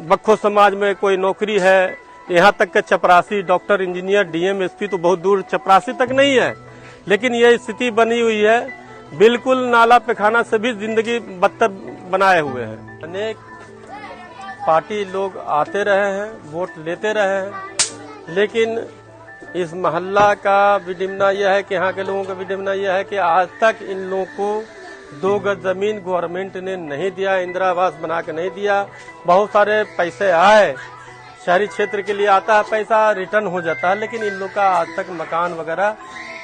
बक्खो समाज में कोई नौकरी है, यहाँ तक के चपरासी, डॉक्टर, इंजीनियर, डीएम, एसपी तो बहुत दूर चपरासी तक नहीं है। लेकिन ये स्थिति बनी हुई है, बिल्कुल नाला पैखाना से भी जिंदगी बदतर बनाए हुए हैं। अनेक पार्टी लोग आते रहे हैं, वोट लेते रहे हैं, लेकिन इस मोहल्ला का विडंबना यह है कि यहाँ के लोगों का विडंबना यह है कि आज तक इन लोगों को 2 गज जमीन गवर्नमेंट ने नहीं दिया, इंदिरा आवास बना के नहीं दिया। बहुत सारे पैसे आए, शहरी क्षेत्र के लिए आता है पैसा, रिटर्न हो जाता है, लेकिन इन लोग का आज तक मकान वगैरह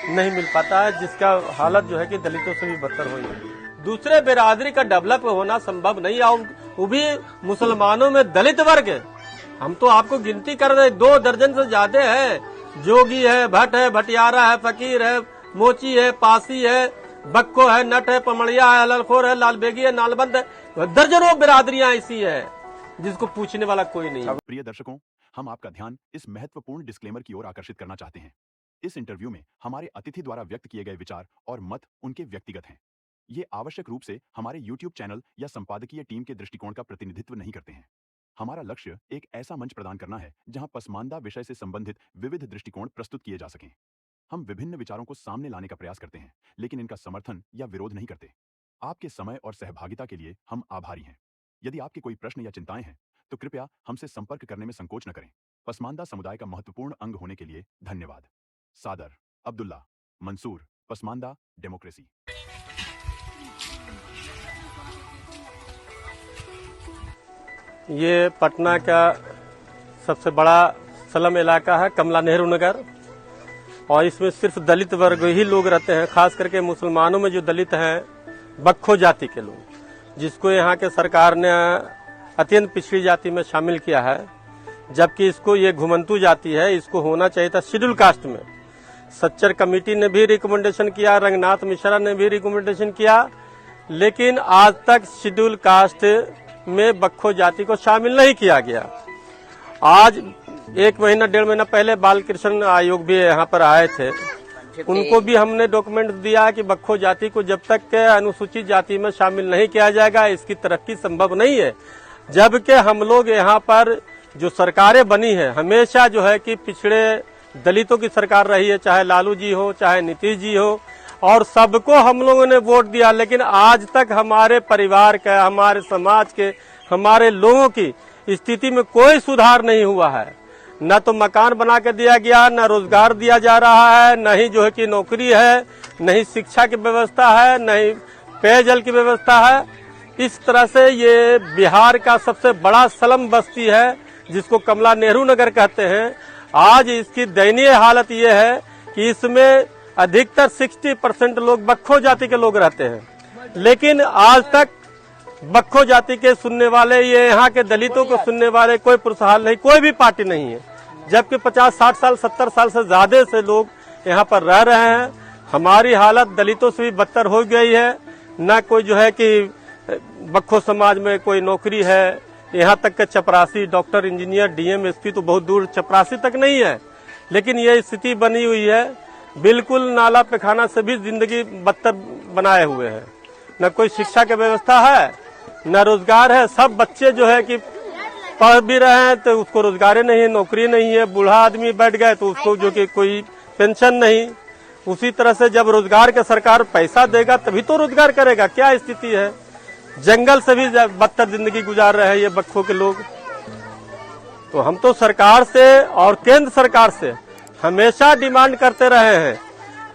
नहीं मिल पाता है, जिसका हालत जो है कि दलितों से भी बदतर हुई है। दूसरे बिरादरी का डेवलप होना संभव नहीं है, वो भी मुसलमानों में दलित वर्ग है। हम तो आपको गिनती कर रहे 2 दर्जन से ज्यादा है, जोगी है, भट्ट है, भटियारा है, फकीर है, मोची है, पासी है, बक्को है, नट है, पमड़िया है, हललखोर है, लालबेगी है, नालबंद है, दर्जनों बिरादरियां ऐसी है जिसको पूछने वाला कोई नहीं है। प्रिय दर्शकों, हम आपका ध्यान इस महत्वपूर्ण डिस्क्लेमर की ओर आकर्षित करना चाहते हैं। इस इंटरव्यू में हमारे अतिथि द्वारा व्यक्त किए गए विचार और मत उनके व्यक्तिगत हैं। ये आवश्यक रूप से हमारे YouTube चैनल या संपादकीय टीम के दृष्टिकोण का प्रतिनिधित्व नहीं करते हैं। हमारा लक्ष्य एक ऐसा मंच प्रदान करना है जहां पसमानदा विषय से संबंधित विविध दृष्टिकोण प्रस्तुत किए जा सकें। हम विभिन्न विचारों को सामने लाने का प्रयास करते हैं, लेकिन इनका समर्थन या विरोध नहीं करते। आपके समय और सहभागिता के लिए हम आभारी हैं। यदि आपके कोई प्रश्न या चिंताएं हैं तो कृपया हमसे संपर्क करने में संकोच न करें। पसमानदा समुदाय का महत्वपूर्ण अंग होने के लिए धन्यवाद। सादर, अब्दुल्ला, मंसूर, पसमानदा डेमोक्रेसी। ये पटना का सबसे बड़ा स्लम इलाका है, कमला नेहरू नगर, और इसमें सिर्फ दलित वर्ग ही लोग रहते हैं। खास करके मुसलमानों में जो दलित हैं, बक्खो जाति के लोग, जिसको यहाँ के सरकार ने अत्यंत पिछड़ी जाति में शामिल किया है, जबकि इसको ये घुमंतु जाति है, इसको होना चाहिए था शेड्यूल कास्ट में। सच्चर कमेटी ने भी रिकमेंडेशन किया, रंगनाथ मिश्रा ने भी रिकमेंडेशन किया, लेकिन आज तक शेड्यूल कास्ट में बक्खो जाति को शामिल नहीं किया गया। आज 1 महीना 1.5 महीना पहले बाल कृष्ण आयोग भी यहाँ पर आए थे, उनको भी हमने डॉक्यूमेंट दिया कि बक्खो जाति को जब तक के अनुसूचित जाति में शामिल नहीं किया जाएगा, इसकी तरक्की संभव नहीं है। जबकि हम लोग यहाँ पर जो सरकारें बनी है, हमेशा जो है कि पिछड़े दलितों की सरकार रही है, चाहे लालू जी हो, चाहे नीतीश जी हो, और सबको हम लोगों ने वोट दिया, लेकिन आज तक हमारे परिवार का, हमारे समाज के, हमारे लोगों की स्थिति में कोई सुधार नहीं हुआ है। न तो मकान बना के दिया गया, न रोजगार दिया जा रहा है, न ही जो है कि नौकरी है, न ही शिक्षा की व्यवस्था है, न ही पेयजल की व्यवस्था है। इस तरह से ये बिहार का सबसे बड़ा स्लम बस्ती है, जिसको कमला नेहरू नगर कहते हैं। आज इसकी दयनीय हालत ये है कि इसमें अधिकतर 60% लोग बक्खो जाति के लोग रहते हैं, लेकिन आज तक बक्खो जाति के सुनने वाले, ये यहाँ के दलितों को सुनने वाले कोई पुरस्कार नहीं, कोई भी पार्टी नहीं है। जबकि 50-60 साल 70 साल से ज्यादा से लोग यहाँ पर रह रहे हैं। हमारी हालत दलितों से भी बदतर हो गई है। न कोई जो है कि बक्खो समाज में कोई नौकरी है, यहाँ तक के चपरासी, डॉक्टर, इंजीनियर, डीएम, एसपी तो बहुत दूर चपरासी तक नहीं है। लेकिन ये स्थिति बनी हुई है, बिल्कुल नाला पैखाना से भी जिंदगी बदतर बनाए हुए हैं। न कोई शिक्षा की व्यवस्था है, न रोजगार है। सब बच्चे जो है कि पढ़ भी रहे हैं तो उसको रोजगार नहीं है, नौकरी नहीं है। बूढ़ा आदमी बैठ गए तो उसको जो कि कोई पेंशन नहीं। उसी तरह से जब रोजगार के सरकार पैसा देगा तभी तो रोजगार करेगा। क्या स्थिति है, जंगल से भी बदतर जिंदगी गुजार रहे हैं ये बक्खो के लोग। तो हम तो सरकार से और केंद्र सरकार से हमेशा डिमांड करते रहे हैं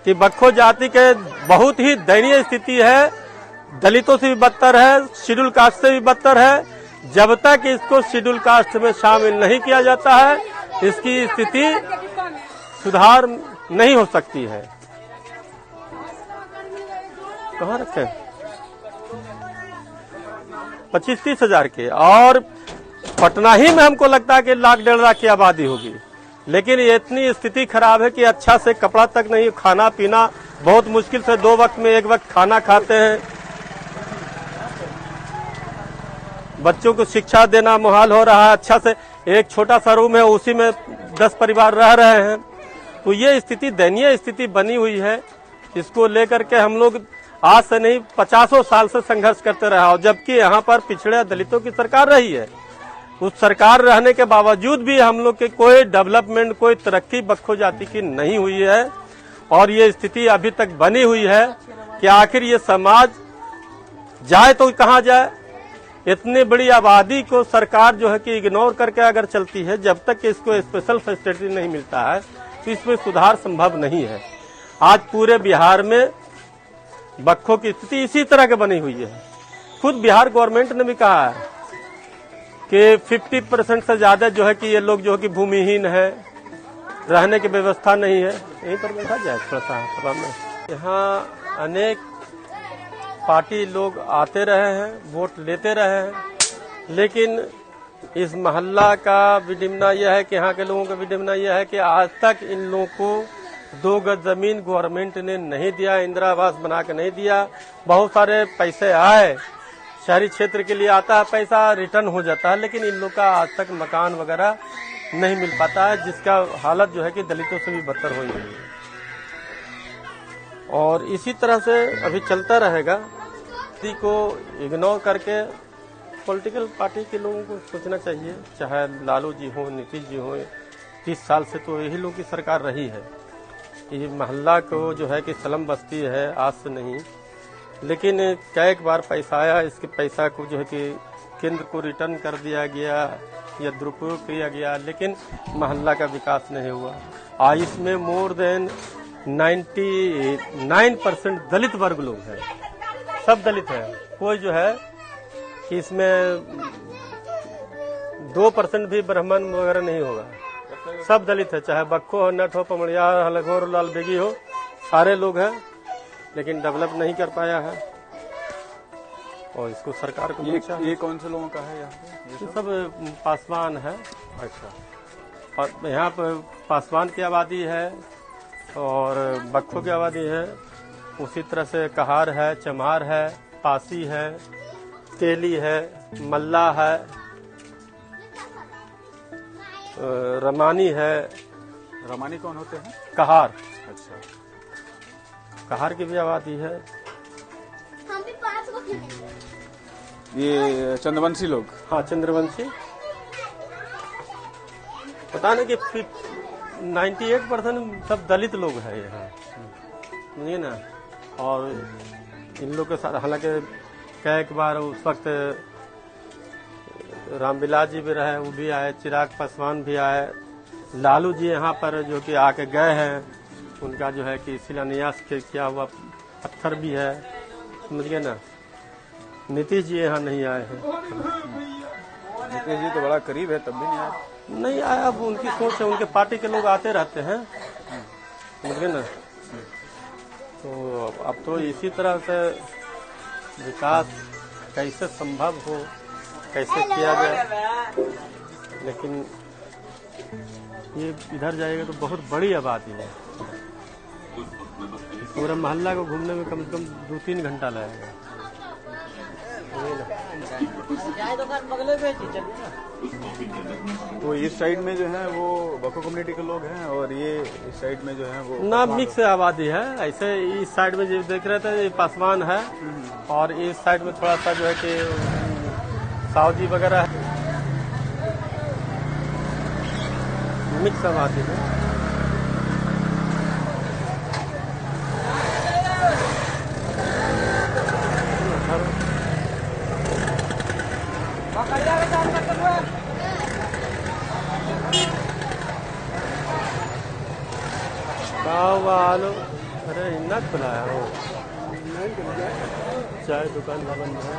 कि बक्खो जाति के बहुत ही दयनीय स्थिति है, दलितों से भी बदतर है, शेड्यूल कास्ट से भी बदतर है। जब तक इसको शेड्यूल कास्ट में शामिल नहीं किया जाता है, इसकी स्थिति सुधार नहीं हो सकती है। कहाँ रखे 25-30 हजार के, और पटना ही में हमको लगता है कि 1-1.5 लाख की आबादी होगी। लेकिन ये इतनी स्थिति खराब है कि अच्छा से कपड़ा तक नहीं, खाना पीना बहुत मुश्किल से 2 वक्त में 1 वक्त खाना खाते हैं। बच्चों को शिक्षा देना मुहाल हो रहा है। अच्छा से एक छोटा सा रूम है, उसी में 10 परिवार रह रहे हैं। तो ये स्थिति दयनीय स्थिति बनी हुई है। इसको लेकर के हम लोग आज से नहीं 50 साल से संघर्ष करते रहे, और जबकि यहाँ पर पिछड़े दलितों की सरकार रही है। उस सरकार रहने के बावजूद भी हम लोग के कोई डेवलपमेंट, कोई तरक्की बक्खो जाति की नहीं हुई है। और ये स्थिति अभी तक बनी हुई है कि आखिर ये समाज जाए तो कहाँ जाए। इतनी बड़ी आबादी को सरकार जो है कि इग्नोर करके अगर चलती है, जब तक इसको स्पेशल फैसिलिटी नहीं मिलता है तो इसमें सुधार संभव नहीं है। आज पूरे बिहार में बक्खों की स्थिति इसी तरह की बनी हुई है। खुद बिहार गवर्नमेंट ने भी कहा है कि 50% से ज्यादा जो है कि ये लोग जो है कि भूमिहीन है, रहने की व्यवस्था नहीं है। यहीं पर बैठा जाए थोड़ा सा सभा में। यहाँ अनेक पार्टी लोग आते रहे हैं, वोट लेते रहे हैं, लेकिन इस मोहल्ला का विडंबना यह है कि यहाँ के लोगों का विडंबना यह है कि आज तक इन लोगों को 2 गज जमीन गवर्नमेंट ने नहीं दिया, इंदिरा आवास बना के नहीं दिया। बहुत सारे पैसे आए, शहरी क्षेत्र के लिए आता है पैसा, रिटर्न हो जाता है, लेकिन इन लोग का आज तक मकान वगैरह नहीं मिल पाता है, जिसका हालत जो है कि दलितों से भी बदतर हुई है। और इसी तरह से अभी चलता रहेगा। इसी को इग्नोर करके पॉलिटिकल पार्टी के लोगों को सोचना चाहिए, चाहे लालू जी हो, नीतीश जी हो। 30 साल से तो यही लोग की सरकार रही है। ये मोहल्ला को जो है कि स्लम बस्ती है, आज से नहीं, लेकिन कई बार पैसा आया, इसके पैसा को जो है कि केंद्र को रिटर्न कर दिया गया या दुरुपयोग किया गया, लेकिन मोहल्ला का विकास नहीं हुआ। आज इसमें मोर देन 99% दलित वर्ग लोग हैं, सब दलित हैं। कोई जो है कि इसमें 2% भी ब्राह्मण वगैरह नहीं होगा, सब दलित है, चाहे बक्खो हो, नट हो, पमड़िया, हलगोर, लाल बेगी हो, सारे लोग हैं, लेकिन डेवलप नहीं कर पाया है। और इसको सरकार को ये कौन से लोगों का है यहाँ पे? ये सब पासवान है। अच्छा। और यहाँ पर पासवान की आबादी है और बक्खो की आबादी है, उसी तरह से कहार है, चमार है, पासी है, तेली है, मल्ला है, रमानी है। रमानी कौन होते हैं? कहार। अच्छा। कहार की भी आबादी है। ये चंद्रवंशी लोग? हाँ, चंद्रवंशी। पता नहीं कि 98% सब दलित लोग हैं यहाँ, समझिए ना। और इन लोग के साथ हालांकि कई बार उस वक्त रामविलास जी भी रहे, वो भी आए, चिराग पासवान भी आए, लालू जी यहाँ पर जो कि आके गए हैं, उनका जो है कि शिलान्यास किया हुआ पत्थर भी है, समझिए ना। नीतीश जी यहाँ नहीं आए हैं। नीतीश जी तो बड़ा करीब है, तब भी नहीं आए। अब उनकी सोच है, उनके पार्टी के लोग आते रहते हैं, समझिए ना। तो अब तो इसी तरह से विकास कैसे संभव हो, कैसे किया जाए, लेकिन ये इधर जाएगा तो बहुत बड़ी आबादी है। पूरा मोहल्ला को घूमने में कम से कम 2-3 घंटा लगेगा। तो इस साइड में जो है वो बक्खो कम्युनिटी के लोग हैं और ये इस साइड में जो है वो ना मिक्स आबादी है। ऐसे इस साइड में जो देख रहे थे ये पासवान है, और इस साइड में थोड़ा सा जो है कि सावजी वगैरह है, मिक्स आबादी है। आलो, अरे इन्ना खुला है वो, चाय दुकान बंद है,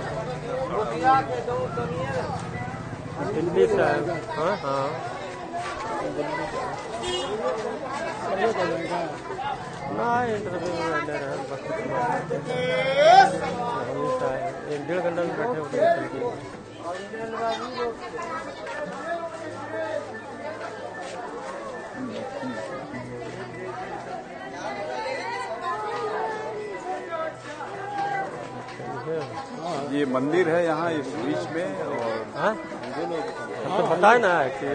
दिल्ली से आए। हाँ हाँ, दिल्ली ना इंटरव्यू में ले रहे हैं, 1-1.5 घंटा में बैठे होते। ये मंदिर है यहाँ इस बीच में, और हाँ? तो बताए ना कि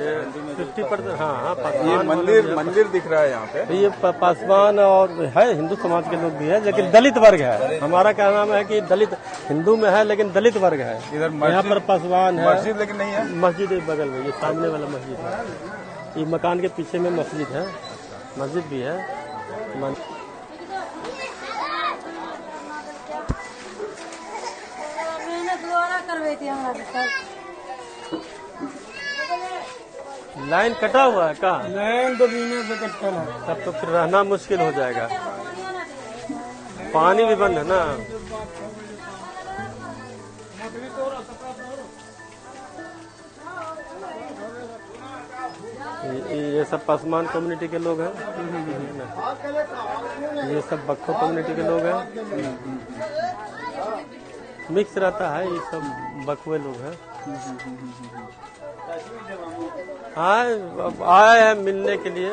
50%। हाँ हाँ, ये पासवान मंदिर दिख रहा है यहाँ पे। ये पासवान और है, हिंदू समाज के लोग भी है, लेकिन दलित वर्ग है। हमारा क्या नाम है कि दलित हिंदू में है, लेकिन दलित वर्ग है। इधर यहाँ पर पासवान है। मस्जिद लेकिन नहीं है। मस्जिद है बगल में, ये सामने वाला मस्जिद है। ये मकान के पीछे में मस्जिद है, मस्जिद भी है। लाइन कटा हुआ है कहाँ? लाइन तो बीने से कटल है। तब तो फिर रहना मुश्किल हो जाएगा। पानी भी बंद है ना। ये सब पासवान कम्युनिटी के लोग हैं। ये सब बक्खो कम्युनिटी के लोग हैं। मिक्स रहता है, ये सब बखुए लोग हैं। हाँ, अब आए हैं मिलने के लिए,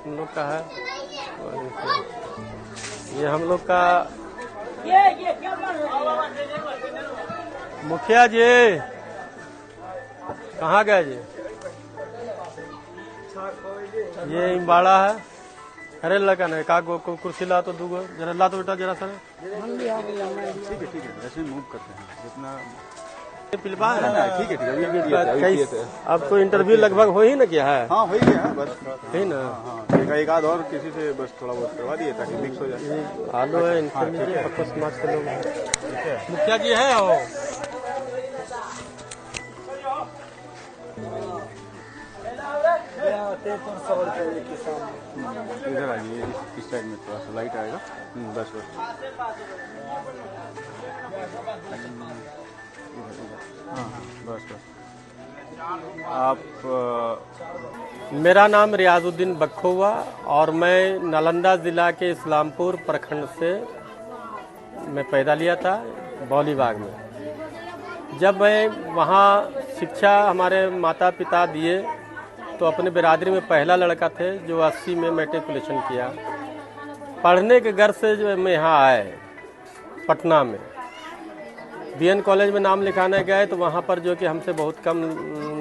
हम लोग का है। ये हम लोग का मुखिया जी कहाँ गए जी? ये इम्बाड़ा है। अरे लगा नहीं का गो कुर्सी ला तो दूगो जरा ला तो बेटा जरा सा। ठीक है ऐसे मूव करते हैं जितना पिलवा है। ठीक है। अब तो इंटरव्यू लगभग हो ही ना क्या है? हाँ हो ही गया बस। है ना। हाँ एक आध और किसी से बस थोड़ा बहुत करवा दिए ताकि मिक्स हो जाए। आलू है, इनसे लीजिए, पक्का समाज के लोग हैं। मुखिया जी है हो? इधर आइए, इस साइड में थोड़ा सा लाइट आएगा। बस हाँ बस आप मेरा नाम रियाजुद्दीन बक्खो हुआ और मैं नालंदा जिला के इस्लामपुर प्रखंड से मैं पैदा लिया था, बौलीबाग में। जब मैं वहाँ शिक्षा हमारे माता पिता दिए तो अपने बिरादरी में पहला लड़का थे जो 80 में मैट्रिकुलेशन किया। पढ़ने के घर से जो मैं यहाँ आए पटना में बीएन कॉलेज में नाम लिखाने गए तो वहाँ पर जो कि हमसे बहुत कम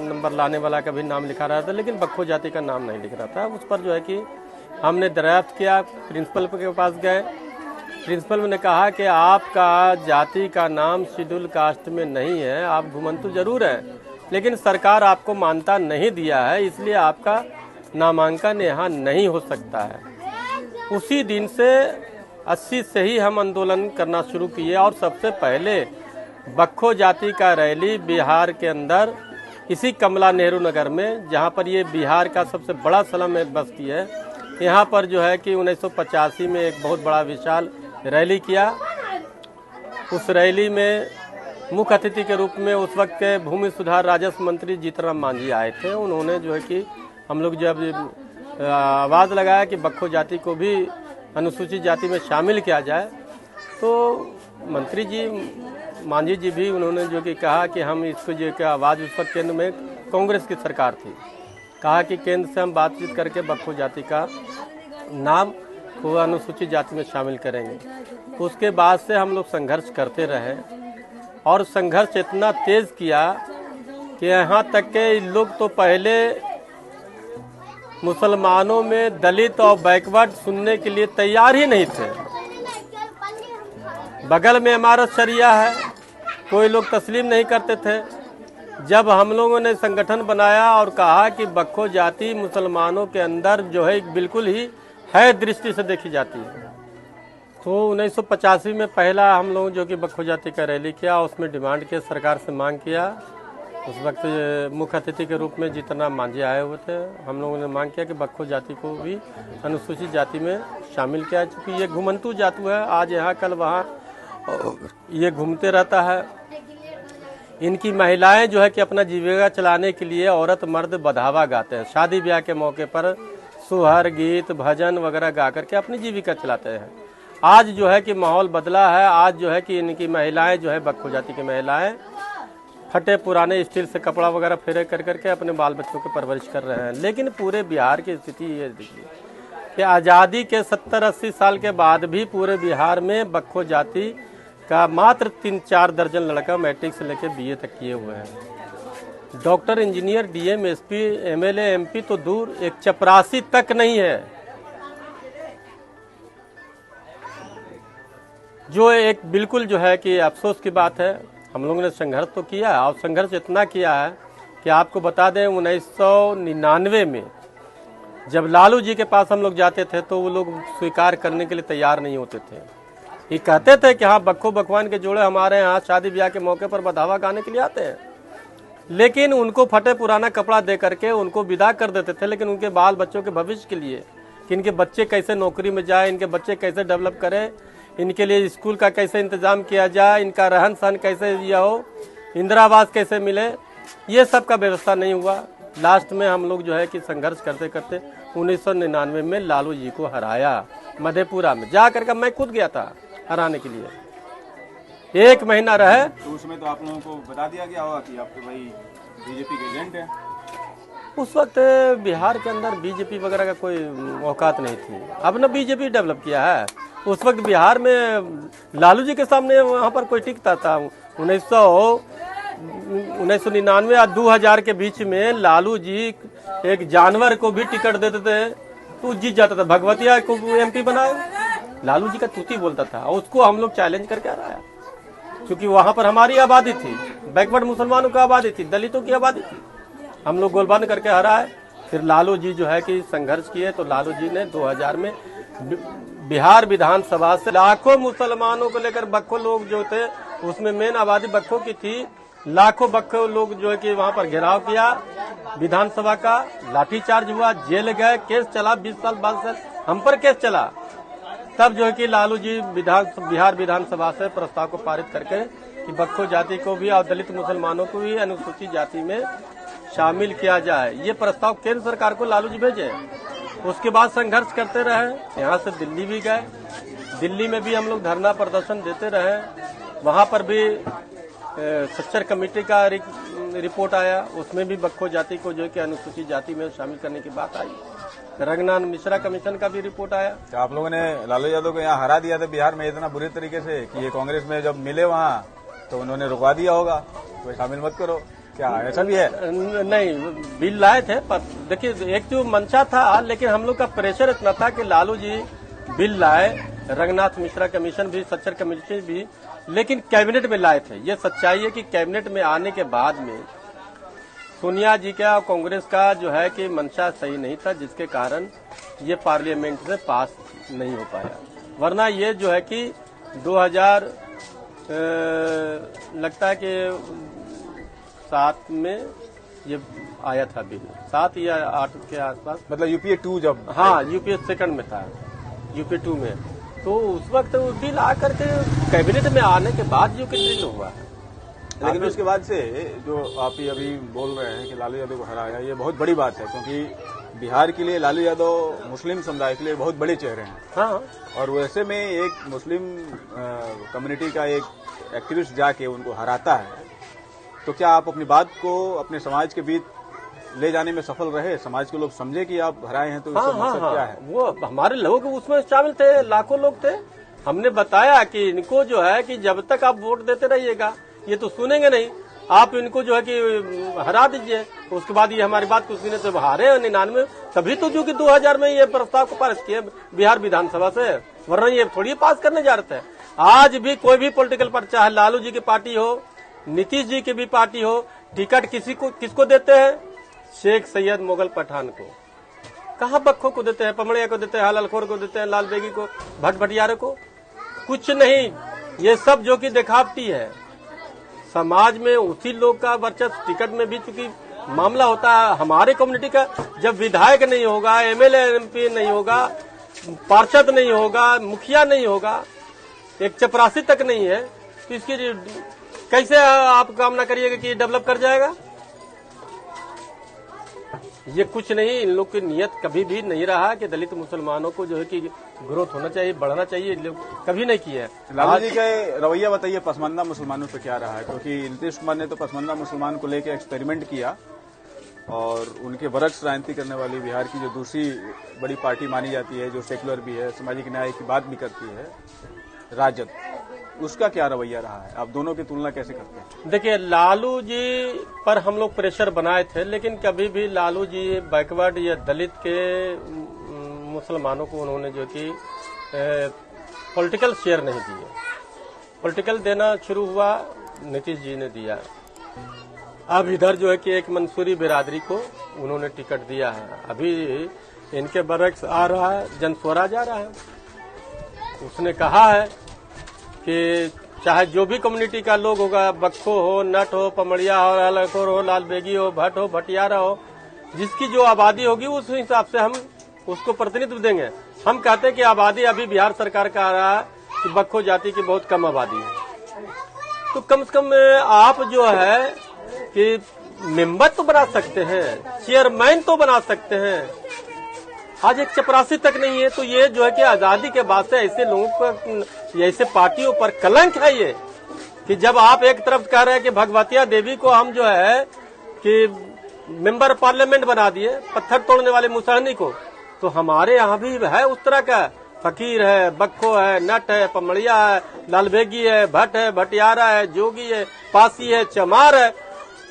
नंबर लाने वाला का भी नाम लिखा रहा था, लेकिन बक्खो जाति का नाम नहीं लिख रहा था। उस पर जो है कि हमने दरियाफ्त किया, प्रिंसिपल के पास गए। प्रिंसिपल ने कहा कि आपका जाति का नाम शेड्यूल कास्ट में नहीं है, आप घुमंतु जरूर है लेकिन सरकार आपको मान्यता नहीं दिया है, इसलिए आपका नामांकन यहाँ नहीं हो सकता है। उसी दिन से 80 से ही हम आंदोलन करना शुरू किए और सबसे पहले बक्खो जाति का रैली बिहार के अंदर इसी कमला नेहरू नगर में, जहाँ पर ये बिहार का सबसे बड़ा स्लम बस्ती है, यहाँ पर जो है कि 1985 में एक बहुत बड़ा विशाल रैली किया। उस रैली में मुख्य अतिथि के रूप में उस वक्त के भूमि सुधार राजस्व मंत्री जीतनराम मांझी आए थे। उन्होंने जो है कि हम लोग जब आवाज़ लगाया कि बक्खो जाति को भी अनुसूचित जाति में शामिल किया जाए तो मंत्री जी मांझी जी भी उन्होंने जो कि कहा कि हम इसको जो कि आवाज़, उस वक्त केंद्र में कांग्रेस की सरकार थी, कहा कि केंद्र से हम बातचीत करके बक्खो जाति का नाम को अनुसूचित जाति में शामिल करेंगे। उसके बाद से हम लोग संघर्ष करते रहे और संघर्ष इतना तेज किया कि यहाँ तक के लोग तो पहले मुसलमानों में दलित और बैकवर्ड सुनने के लिए तैयार ही नहीं थे। बगल में इमारत शरिया है, कोई लोग तस्लीम नहीं करते थे। जब हम लोगों ने संगठन बनाया और कहा कि बक्खो जाति मुसलमानों के अंदर जो है बिल्कुल ही है दृष्टि से देखी जाती है, तो 1985 में पहला हम लोग जो कि बक्खो जाति का रैली किया, उसमें डिमांड किया, सरकार से मांग किया। उस वक्त मुख्य अतिथि के रूप में जीतनराम मांझी आए हुए थे। हम लोगों ने मांग किया कि बक्खो जाति को भी अनुसूचित जाति में शामिल किया, क्योंकि ये घुमंतु जाति है, आज यहाँ कल वहाँ ये घूमते रहता है। इनकी महिलाएं जो है कि अपना जीविका चलाने के लिए औरत मर्द बधावा गाते हैं, शादी ब्याह के मौके पर सुहर गीत भजन वगैरह गा करके अपनी जीविका चलाते हैं। आज जो है कि माहौल बदला है, आज जो है कि इनकी महिलाएं जो है बक्खो जाति की महिलाएं फटे पुराने स्टील से कपड़ा वगैरह फेरे कर करके अपने बाल बच्चों की परवरिश कर रहे हैं। लेकिन पूरे बिहार की स्थिति ये देखिए कि आज़ादी के 70-80 साल के बाद भी पूरे बिहार में बक्खो जाति का मात्र 3-4 दर्जन लड़का मैट्रिक से लेकर बीए तक किए हुए हैं। Doctor, engineer, DM, SP, MLA, MP तो दूर, एक चपरासी तक नहीं है जो एक बिल्कुल जो है कि अफसोस की बात है। हम लोगों ने संघर्ष तो किया और संघर्ष इतना किया है कि आपको बता दें 1999 में जब लालू जी के पास हम लोग जाते थे तो वो लोग स्वीकार करने के लिए तैयार नहीं होते थे। ये कहते थे कि हाँ बक्खो बकवान के जोड़े हमारे यहाँ शादी ब्याह के मौके पर बधावा गाने के लिए आते हैं, लेकिन उनको फटे पुराना कपड़ा दे करके उनको विदा कर देते थे। लेकिन उनके बाल बच्चों के भविष्य के लिए कि इनके बच्चे कैसे नौकरी में जाए, इनके बच्चे कैसे डेवलप करें, इनके लिए स्कूल का कैसे इंतजाम किया जाए, इनका रहन सहन कैसे दिया हो, इंदिरा आवास कैसे मिले, ये सब का व्यवस्था नहीं हुआ। लास्ट में हम लोग जो है कि संघर्ष करते करते 1999 में लालू जी को हराया मधेपुरा में। जा करके मैं खुद गया था हराने के लिए, 1 महीना रहे। तो उसमें तो आप लोगों को बता दिया गया होगा कि आप तो भाई बीजेपी के एजेंट हैं। उस वक्त बिहार के अंदर बीजेपी वगैरह का कोई औकात नहीं थी। अब न बीजेपी डेवलप किया है। उस वक्त बिहार में लालू जी के सामने वहाँ पर कोई टिकता था। 1999 या 2000 के बीच में लालू जी एक जानवर को भी टिकट देते थे तो जीत जाता था। भगवतिया को एमपी बनाए, लालू जी का तूती बोलता था और उसको हम लोग चैलेंज करके हराया, क्योंकि वहां पर हमारी आबादी थी, बैकवर्ड मुसलमानों की आबादी थी, दलितों की आबादी थी। हम लोग गोलबंद करके हराए। फिर लालू जी जो है कि संघर्ष किए तो लालू जी ने 2000 में बिहार विधानसभा से लाखों मुसलमानों को लेकर बक्खो लोग जो थे, उसमें मेन आबादी बक्खो की थी, लाखों बक्खो लोग जो है कि वहां पर घेराव किया विधानसभा का, लाठीचार्ज हुआ, जेल गए, केस चला 20 साल बाद से हम पर केस चला। तब जो है कि लालू जी बिहार विधानसभा से प्रस्ताव को पारित करके कि बक्खो जाति को भी और दलित मुसलमानों को भी अनुसूचित जाति में शामिल किया जाए, ये प्रस्ताव केंद्र सरकार को लालू जी भेजे। उसके बाद संघर्ष करते रहे, यहाँ से दिल्ली भी गए, दिल्ली में भी हम लोग धरना प्रदर्शन देते रहे। वहाँ पर भी सच्चर कमेटी का रिपोर्ट आया, उसमें भी बक्खो जाति को जो है कि अनुसूचित जाति में शामिल करने की बात आई। रंगनाथ मिश्रा कमीशन का भी रिपोर्ट आया। तो आप लोगों ने लालू यादव को यहाँ हरा दिया था बिहार में इतना बुरे तरीके से कि ये कांग्रेस में जब मिले वहाँ तो उन्होंने रुकवा दिया होगा, कोई शामिल मत करो, क्या ऐसा भी है? नहीं, बिल लाए थे पर देखिए एक जो मंशा था, लेकिन हम लोग का प्रेशर इतना था कि लालू जी बिल लाए, रंगनाथ मिश्रा कमीशन भी, सच्चर कमेटी भी, लेकिन कैबिनेट में लाए थे। ये सच्चाई है कि कैबिनेट में आने के बाद में सोनिया जी का और कांग्रेस का जो है कि मंशा सही नहीं था, जिसके कारण ये पार्लियामेंट से पास नहीं हो पाया। वरना ये जो है कि 2000 लगता है कि 7 में ये आया था बिल, 7 या 8 के आसपास, मतलब यूपीए 2 जब, हाँ यूपीए 2 में था, यूपीए 2 में। तो उस वक्त बिल आकर के कैबिनेट में आने के बाद जो कि ड्रिल हुआ है। लेकिन उसके बाद से जो आप ये अभी बोल रहे हैं कि लालू यादव को हराया, ये बहुत बड़ी बात है, क्योंकि बिहार के लिए लालू यादव मुस्लिम समुदाय के लिए बहुत बड़े चेहरे हैं। हाँ, और वैसे में एक मुस्लिम कम्युनिटी का एक एक्टिविस्ट जाके उनको हराता है, तो क्या आप अपनी बात को अपने समाज के बीच ले जाने में सफल रहे? समाज के लोग समझे कि आप हराए हैं, तो इसका मकसद क्या है? वो हमारे लोग उसमें शामिल थे, लाखों लोग थे। हमने बताया कि इनको जो है कि जब तक आप वोट देते रहिएगा ये तो सुनेंगे नहीं, आप इनको जो है कि हरा दीजिए। तो उसके बाद ये हमारी बात कुछ नहीं, जब हारे 99 तभी तो जो कि 2000 में ये प्रस्ताव को पास किए बिहार विधानसभा से, वरना ये थोड़ी पास करने जा रहे थे। आज भी कोई भी पॉलिटिकल पार्टी, चाहे लालू जी की पार्टी हो, नीतीश जी की भी पार्टी हो, टिकट किसको देते हैं? शेख सैयद मुगल पठान को। कहाँ बक्खो को देते हैं, पमड़िया को देते हैं, हलालखोर को देते हैं, लाल बेगी को, भट्ट भटियारे को? कुछ नहीं, ये सब जो कि दिखावटी है। समाज में उसी लोग का वर्चस्व, टिकट में भी चूंकि मामला होता है हमारे कम्युनिटी का, जब विधायक नहीं होगा, एमएलए एमपी नहीं होगा, पार्षद नहीं होगा, मुखिया नहीं होगा, एक चपरासी तक नहीं है, तो इसकी कैसे आप कामना करिएगा कि डेवलप कर जाएगा? ये कुछ नहीं, इन लोग की नियत कभी भी नहीं रहा कि दलित मुसलमानों को जो है कि ग्रोथ होना चाहिए, बढ़ना चाहिए, कभी नहीं किया है। लालू जी का रवैया बताइए पसमानदा मुसलमानों पे क्या रहा है? क्योंकि नीतीश कुमार ने तो पसमानदा मुसलमान को लेकर एक्सपेरिमेंट किया और उनके वरक्ष राजनीति करने वाली बिहार की जो दूसरी बड़ी पार्टी मानी जाती है, जो सेकुलर भी है, सामाजिक न्याय की बात भी करती है, राजद, उसका क्या रवैया रहा है? आप दोनों की तुलना कैसे करते हैं? देखिए, लालू जी पर हम लोग प्रेशर बनाए थे, लेकिन कभी भी लालू जी बैकवर्ड या दलित के मुसलमानों को उन्होंने जो कि पॉलिटिकल शेयर नहीं दिए। पॉलिटिकल देना शुरू हुआ नीतीश जी ने दिया। अब इधर जो है कि एक मंसूरी बिरादरी को उन्होंने टिकट दिया है। अभी इनके बरक्स आ रहा है, जनस्वराज आ रहा है। उसने कहा है कि चाहे जो भी कम्युनिटी का लोग होगा, बक्खो हो, नट हो, पमड़िया हो, हलखोर हो, लाल बेगी हो, भट्ट हो, भटियारा हो, जिसकी जो आबादी होगी उस हिसाब से हम उसको प्रतिनिधित्व देंगे। हम कहते हैं कि आबादी अभी बिहार सरकार का आ रहा है कि बक्खो जाति की बहुत कम आबादी है, तो कम से कम आप जो है कि मेंबर तो बना सकते हैं, चेयरमैन तो बना सकते हैं। आज एक चपरासी तक नहीं है, तो ये जो है कि आजादी के बाद से ऐसे लोगों पर, ऐसे पार्टियों पर कलंक है ये कि जब आप एक तरफ कह रहे हैं कि भगवतिया देवी को हम जो है कि मेंबर पार्लियामेंट बना दिए, पत्थर तोड़ने वाले मुसहनी को, तो हमारे यहाँ भी है उस तरह का। फकीर है, बक्खो है, नट है, पमड़िया है, लालबेगी है, भट्ट है, भटियारा है, जोगी है, पासी है, चमार है।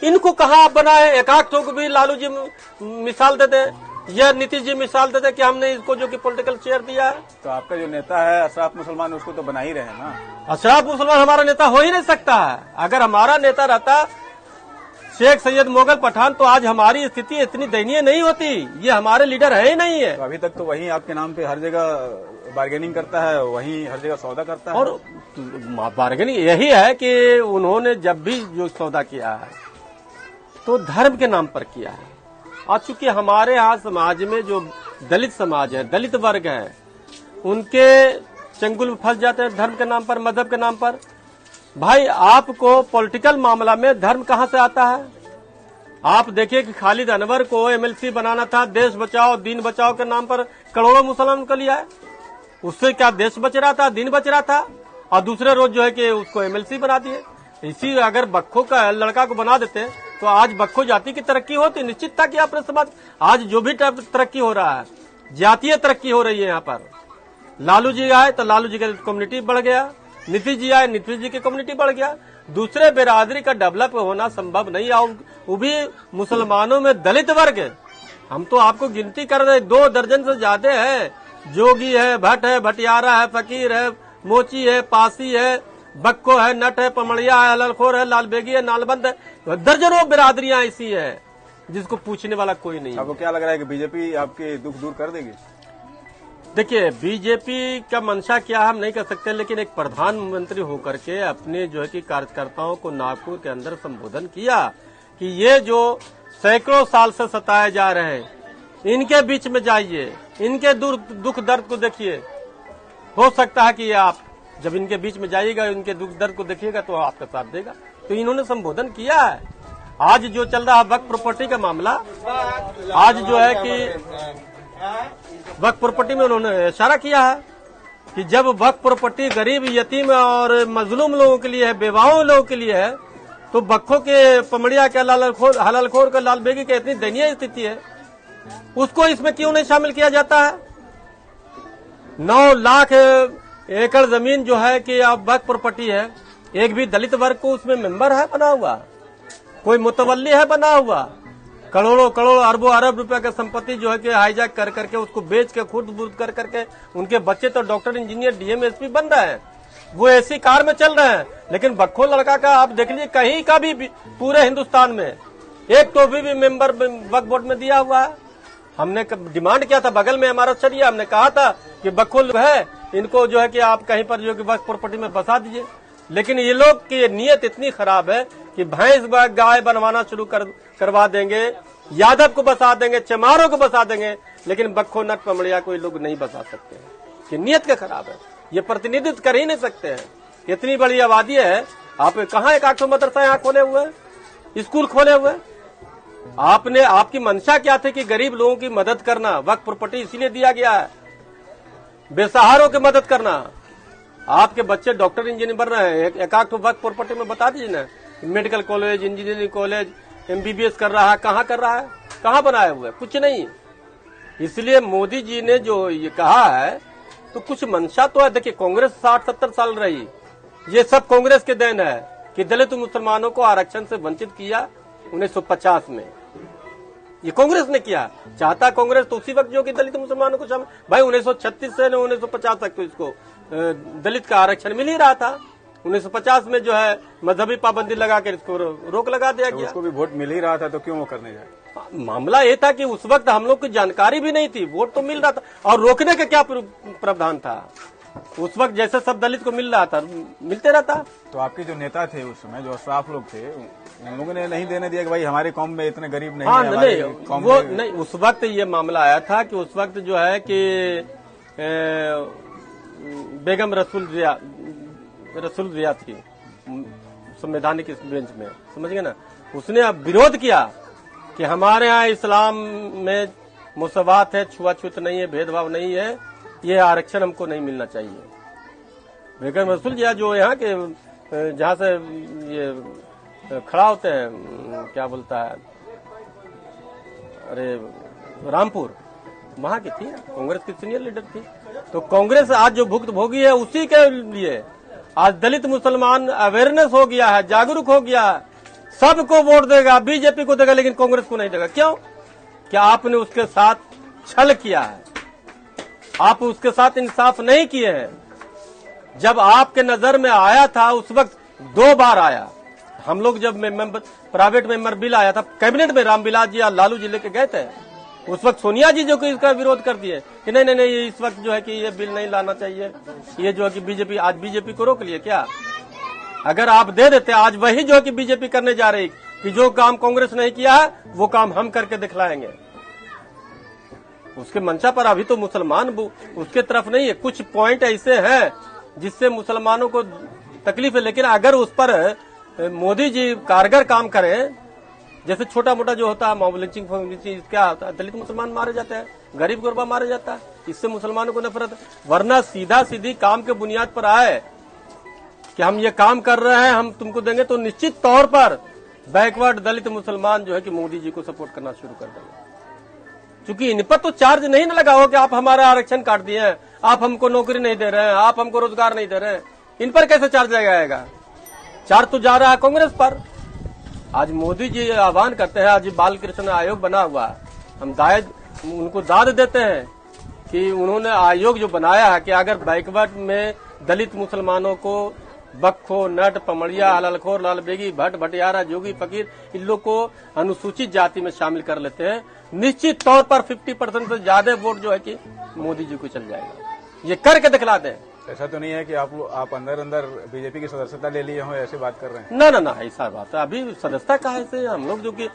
इनको कहाँ आप बनाए? एकाक ठोक भी लालू जी मिसाल देते हैं या नीतीश जी मिसाल देते हैं कि हमने इसको जो कि पॉलिटिकल शेयर दिया है। तो आपका जो नेता है अशराफ मुसलमान, उसको तो बना ही रहे हैं ना। अशराफ मुसलमान हमारा नेता हो ही नहीं सकता है। अगर हमारा नेता रहता शेख सैयद मोगल पठान, तो आज हमारी स्थिति इतनी दयनीय नहीं होती। ये हमारे लीडर है ही नहीं है। तो अभी तक तो वही आपके नाम पे हर जगह बार्गेनिंग करता है, वही हर जगह सौदा करता है। और बार्गेनिंग यही है कि उन्होंने जब भी जो सौदा किया है तो धर्म के नाम पर किया है। और चूंकि हमारे यहाँ समाज में जो दलित समाज है, दलित वर्ग है, उनके चंगुल में फंस जाते हैं धर्म के नाम पर, मजहब के नाम पर। भाई, आपको पॉलिटिकल मामला में धर्म कहाँ से आता है? आप देखिए कि खालिद अनवर को एमएलसी बनाना था, देश बचाओ दीन बचाओ के नाम पर करोड़ों मुसलमान को लिया है। उससे क्या देश बच रहा था, दीन बच रहा था? और दूसरे रोज जो है कि उसको एमएलसी बना दिए। इसी अगर बक्खो का लड़का को बना देते तो आज बक्खो जाति की तरक्की होती। निश्चित था कि अपने समाज आज जो भी तरक्की हो रहा है, जातीय तरक्की हो रही है। यहाँ पर लालू जी आए तो लालू जी का कम्युनिटी बढ़ गया, नीतीश जी आए, नीतीश जी की कम्युनिटी बढ़ गया। दूसरे बिरादरी का डेवलप होना संभव नहीं है, वो भी मुसलमानों में दलित वर्ग। हम तो आपको गिनती कर रहे 2 दर्जन से ज्यादा है। जोगी है, भट्ट है, भटियारा है, फकीर है, मोची है, पासी है, बक्को है, नट है, पमड़िया है, हलखोर है, लालबेगी है, नालबंद है। दर्जनों बिरादरियां ऐसी है जिसको पूछने वाला कोई नहीं। आपको क्या लग रहा है कि बीजेपी आपके दुख दूर कर देगी? देखिए, बीजेपी का मंशा क्या हम नहीं कह सकते, लेकिन एक प्रधानमंत्री होकर के अपने जो है कि कार्यकर्ताओं को नागपुर के अंदर संबोधन किया कि ये जो सैकड़ों साल से सताए जा रहे हैं, इनके बीच में जाइए, इनके दुख दर्द को देखिए। हो सकता है कि आप जब इनके बीच में जाइएगा, इनके दुख दर्द को देखिएगा तो आपका साथ देगा। तो इन्होंने संबोधन किया है। आज जो चल रहा है वक्फ प्रॉपर्टी का मामला, आज जो है कि वक्फ प्रॉपर्टी में उन्होंने इशारा किया है कि जब वक्फ प्रॉपर्टी गरीब, यतीम और मजलूम लोगों के लिए है, बेवाओं लोगों के लिए है, तो बक्खों के, पमड़िया के, हलालखोर के, लालबेगी की इतनी दयनीय स्थिति है, उसको इसमें क्यों नहीं शामिल किया जाता है? 9 लाख एकड़ जमीन जो है कि अब वक्फ प्रॉपर्टी है, एक भी दलित वर्ग को उसमें मेंबर है बना हुआ, कोई मुतवल्ली है बना हुआ? करोड़ों करोड़ अरबों अरब रुपए का संपत्ति जो है कि हाईजैक कर करके उसको बेच के खुद बुर्द कर करके उनके बच्चे तो डॉक्टर, इंजीनियर, डीएम, एसपी बन रहे हैं, वो ऐसी कार में चल रहे हैं। लेकिन बक्खो लड़का का आप देख लीजिए, कहीं का भी पूरे हिंदुस्तान में एक तो भी मेंबर वक्फ बोर्ड में दिया हुआ है। हमने डिमांड किया था, बगल में हमारा शरिया, हमने कहा था कि बक्खो है, इनको जो है कि आप कहीं पर जो कि वक्फ प्रॉपर्टी में बसा दीजिए। लेकिन ये लोग की नीयत इतनी खराब है कि भैंस गाय बनवाना शुरू करवा देंगे, यादव को बसा देंगे, चमारों को बसा देंगे, लेकिन बक्खो, नट, पमड़िया कोई लोग नहीं बसा सकते हैं। कि नीयत क्या खराब है, ये प्रतिनिधित्व कर ही नहीं सकते हैं। इतनी बड़ी आबादी है, आप कहाँ एक आठ मदरसा यहाँ खोले हुए हैं, स्कूल खोले हुए हैं? आपकी मंशा क्या थी कि गरीब लोगों की मदद करना, वक्फ प्रॉपर्टी इसीलिए दिया गया है, बेसहारों की मदद करना। आपके बच्चे डॉक्टर, इंजीनियर बन रहे हैं, एक आध वक्फ प्रॉपर्टी में बता दीजिए ना, medical college, engineering college, MBBS कर रहा है, कहाँ कर रहा है, कहाँ बनाए हुए? कुछ नहीं। इसलिए मोदी जी ने जो ये कहा है तो कुछ मंशा तो है। देखिए, कांग्रेस 60-70 साल रही, ये सब कांग्रेस के देन है कि दलित मुसलमानों को आरक्षण से वंचित किया 1950 में। ये कांग्रेस ने किया। चाहता कांग्रेस तो उसी वक्त जो कि दलित मुसलमानों को शामिल, भाई 1936 से 1950 तक तो इसको दलित का आरक्षण मिल ही रहा था। 1950 में जो है मजहबी पाबंदी लगा कर इसको रोक लगा दिया गया। उसको भी वोट मिल ही रहा था तो क्यों वो करने जाए? मामला ये था कि उस वक्त हम लोग की जानकारी भी नहीं थी, वोट तो मिल रहा था और रोकने का क्या प्रावधान था? उस वक्त जैसे सब दलित को मिल रहा था मिलते रहता। तो आपके जो नेता थे उस समय, जो अशराफ लोग थे, उन लोगों ने नहीं देने दिया कि भाई हमारी कौम में इतने गरीब नहीं हाँ, है, हमारी कौम वो में... नहीं, उस वक्त ये मामला आया था कि उस वक्त जो है कि बेगम रसूल जिया थी संवैधानिक बेंच में, समझ गए ना। उसने अब विरोध किया कि हमारे यहाँ इस्लाम में मुसवात है, छुआछूत नहीं है, भेदभाव नहीं है, ये आरक्षण हमको नहीं मिलना चाहिए। बेगम रसूल जिया जो यहाँ के जहाँ से ये खड़ा होते हैं, क्या बोलता है, अरे रामपुर, वहां की थी, कांग्रेस की सीनियर लीडर थी। तो कांग्रेस आज जो भुक्तभोगी है उसी के लिए आज दलित मुसलमान अवेयरनेस हो गया है, जागरूक हो गया है, सबको वोट देगा, बीजेपी को देगा लेकिन कांग्रेस को नहीं देगा। क्यों? क्या आपने उसके साथ छल किया है, आप उसके साथ इंसाफ नहीं किए हैं। जब आपके नजर में आया था उस वक्त 2 बार आया। हम लोग जब प्राइवेट मेंबर बिल आया था कैबिनेट में, रामविलास जी और लालू जी लेके गए थे, उस वक्त सोनिया जी जो कि इसका विरोध कर दिए कि नहीं नहीं नहीं, इस वक्त जो है कि ये बिल नहीं लाना चाहिए, ये जो है कि बीजेपी, आज बीजेपी को रोक लिए क्या? अगर आप दे देते, आज वही जो है कि बीजेपी करने जा रही कि जो काम कांग्रेस नहीं किया है वो काम हम करके दिखलाएंगे। उसके मंशा पर अभी तो मुसलमान उसके तरफ नहीं है। कुछ पॉइंट ऐसे हैं जिससे मुसलमानों को तकलीफ है, लेकिन अगर उस पर मोदी जी कारगर काम करें, जैसे छोटा मोटा जो होता है मॉब लिंचिंग क्या होता है, दलित मुसलमान मारे जाते हैं, गरीब गुरबा मारे जाता है, इससे मुसलमानों को नफरत है। वरना सीधा सीधी काम के बुनियाद पर आए कि हम ये काम कर रहे हैं, हम तुमको देंगे, तो निश्चित तौर पर बैकवर्ड दलित मुसलमान जो है कि मोदी जी को सपोर्ट करना शुरू कर देंगे। क्योंकि इन पर तो चार्ज नहीं न लगा हो कि आप हमारा आरक्षण काट दिए हैं, आप हमको नौकरी नहीं दे रहे हैं, आप हमको रोजगार नहीं दे रहे हैं, इन पर कैसे चार्ज लगाएगा? चार्ज तो जा रहा है कांग्रेस पर। आज मोदी जी आह्वान करते हैं, आज बाल कृष्ण आयोग बना हुआ है, हम उनको दाद देते हैं कि उन्होंने आयोग जो बनाया है कि अगर बैकवर्ड में दलित मुसलमानों को बक्खो, नट, पमड़िया, हलालखोर, लाल बेगी, भट्ट, भटियारा, जोगी, फकीर, इन लोग को अनुसूचित जाति में शामिल कर लेते हैं, निश्चित तौर पर 50% से ज्यादा वोट जो है कि मोदी जी को चल जाएगा। ये करके दिखला दें। ऐसा तो नहीं है कि आप अंदर अंदर बीजेपी की सदस्यता ले लिए हो, ऐसे बात कर रहे हैं? ना ना ना, ऐसा बात है। अभी सदस्यता कहा है से हम लोग जो कि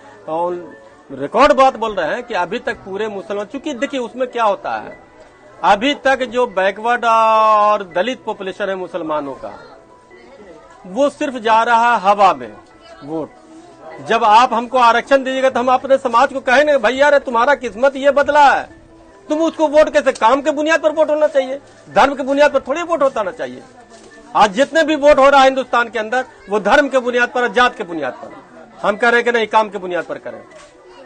रिकॉर्ड बात बोल रहे हैं कि अभी तक पूरे मुसलमान, चूंकि देखिए उसमें क्या होता है, अभी तक जो बैकवर्ड और दलित पॉपुलेशन है मुसलमानों का, वो सिर्फ जा रहा है हवा में वोट। जब आप हमको आरक्षण दीजिएगा तो हम अपने समाज को कहेंगे भैया रे तुम्हारा किस्मत ये बदला है, तुम उसको वोट कैसे? काम के बुनियाद पर वोट होना चाहिए, धर्म के बुनियाद पर थोड़ी वोट होता ना चाहिए। आज जितने भी वोट हो रहा है हिंदुस्तान के अंदर वो धर्म के बुनियाद पर, जात के बुनियाद पर। हम कह रहे कि नहीं, काम के बुनियाद पर करें।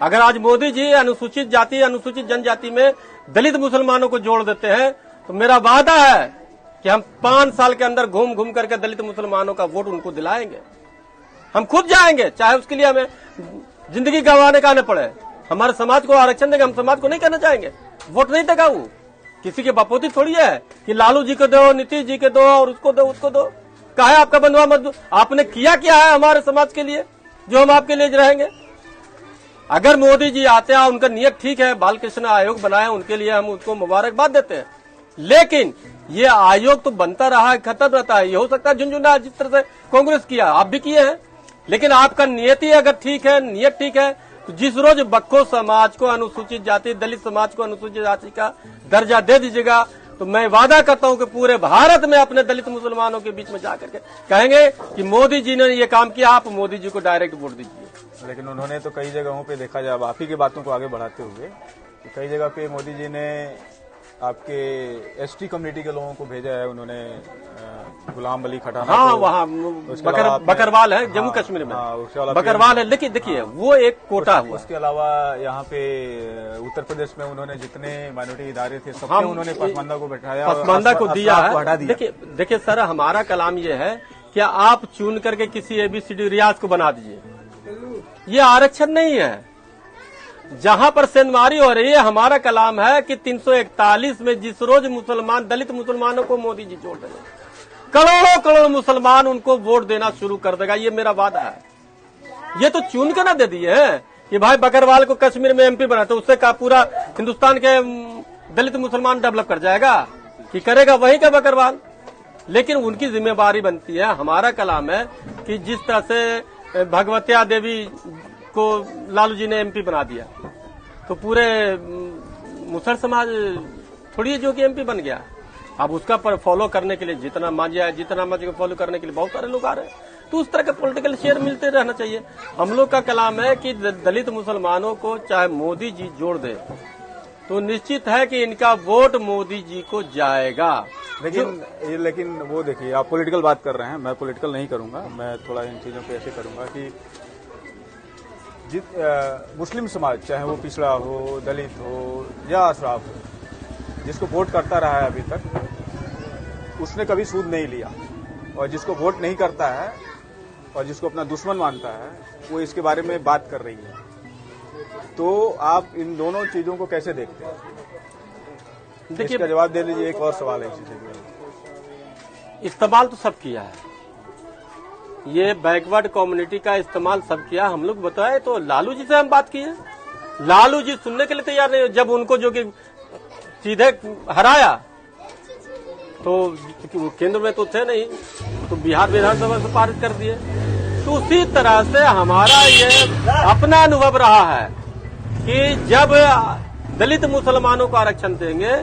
अगर आज मोदी जी अनुसूचित जाति, अनुसूचित जनजाति में दलित मुसलमानों को जोड़ देते हैं तो मेरा वादा है कि हम 5 साल के अंदर घूम घूम करके दलित मुसलमानों का वोट उनको दिलाएंगे। हम खुद जाएंगे, चाहे उसके लिए हमें जिंदगी गंवाने का न पड़े। हमारे समाज को आरक्षण देंगे, हम समाज को नहीं कहना चाहेंगे, वोट नहीं देगा वो। किसी के बापोती थोड़ी है कि लालू जी को दो, नीतीश जी के दो, और उसको दो, उसको दो। कहा है आपका बंधुआ मजदूर, आपने किया क्या है हमारे समाज के लिए जो हम आपके लिए रहेंगे? अगर मोदी जी आते हैं, उनका नियत ठीक है, बाल कृष्ण आयोग बनाया, उनके लिए हम उसको मुबारकबाद देते हैं, लेकिन ये आयोग तो बनता रहा है, खत्म रहता है। ये हो सकता है झुंझुना जिस तरह से कांग्रेस किया, आप भी किए हैं, लेकिन आपका नियति अगर ठीक है, नियत ठीक है, तो जिस रोज बक्खो समाज को अनुसूचित जाति, दलित समाज को अनुसूचित जाति का दर्जा दे दीजिएगा तो मैं वादा करता हूं कि पूरे भारत में अपने दलित मुसलमानों के बीच में जाकर के कहेंगे कि मोदी जी ने ये काम किया, आप मोदी जी को डायरेक्ट वोट दीजिए। लेकिन उन्होंने तो कई जगहों पे देखा जाए, आप ही की बातों को आगे बढ़ाते हुए, कई जगह पे मोदी जी ने आपके एसटी कम्युनिटी के लोगों को भेजा है, उन्होंने गुलाम अली खटाना हाँ को- वहाँ उसके अलावा आपने- बकरवाल है जम्मू हाँ, कश्मीर में, हाँ, उसके अलावा बकरवाल है। लेकिन देखिए वो एक कोटा हुआ। उसके अलावा यहाँ पे उत्तर प्रदेश में उन्होंने जितने माइनॉरिटी इदारे थे सबसे हम उन्होंने पसमानदा को बैठाया और पसमानदा को दिया अशराफ को हटा है। दिया। देखिए सर, हमारा कलाम ये है कि आप चुन करके किसी एबीसीडी रियाज को बना दीजिए, ये आरक्षण नहीं है। जहां पर सेंधमारी हो रही है, हमारा कलाम है कि 341 में जिस रोज मुसलमान दलित मुसलमानों को मोदी जी जोड़ रहे हैं, करोड़ों करोड़ मुसलमान उनको वोट देना शुरू कर देगा, ये मेरा वादा है। ये तो चुन के ना दे दिए हैं कि भाई बकरवाल को कश्मीर में एमपी बना, तो उससे का पूरा हिंदुस्तान के दलित मुसलमान डेवलप कर जाएगा कि करेगा वही का बकरवाल। लेकिन उनकी जिम्मेवारी बनती है। हमारा कलाम है कि जिस तरह से भगवतिया देवी को लालू जी ने एमपी बना दिया, तो पूरे मुसल समाज थोड़ी है जो कि एमपी बन गया। अब उसका पर फॉलो करने के लिए जितना मांझा है, जितना मांझे को फॉलो करने के लिए बहुत सारे लोग आ रहे हैं, तो उस तरह के पॉलिटिकल शेयर मिलते रहना चाहिए। हम लोग का कलाम है कि दलित मुसलमानों को चाहे मोदी जी जोड़ दे, तो निश्चित है कि इनका वोट मोदी जी को जाएगा। लेकिन वो देखिए, आप पॉलिटिकल बात कर रहे हैं, मैं पॉलिटिकल नहीं करूंगा। मैं थोड़ा इन चीजों पे ऐसे करूंगा कि मुस्लिम समाज, चाहे वो पिछड़ा हो, दलित हो या अशराफ हो, जिसको वोट करता रहा है अभी तक, उसने कभी सूद नहीं लिया। और जिसको वोट नहीं करता है और जिसको अपना दुश्मन मानता है, वो इसके बारे में बात कर रही है। तो आप इन दोनों चीजों को कैसे देखते हैं? देखिए, इसका जवाब दे लीजिए। एक और सवाल है इसी से। इस्तेमाल तो सब किया है, ये बैकवर्ड कम्युनिटी का इस्तेमाल सब किया। हम लोग बताए तो लालू जी से हम बात किए, लालू जी सुनने के लिए तैयार नहीं। जब उनको जो कि सीधे हराया, तो वो केंद्र में तो थे नहीं, तो बिहार विधानसभा से पारित कर दिए। तो उसी तरह से हमारा ये अपना अनुभव रहा है कि जब दलित मुसलमानों को आरक्षण देंगे,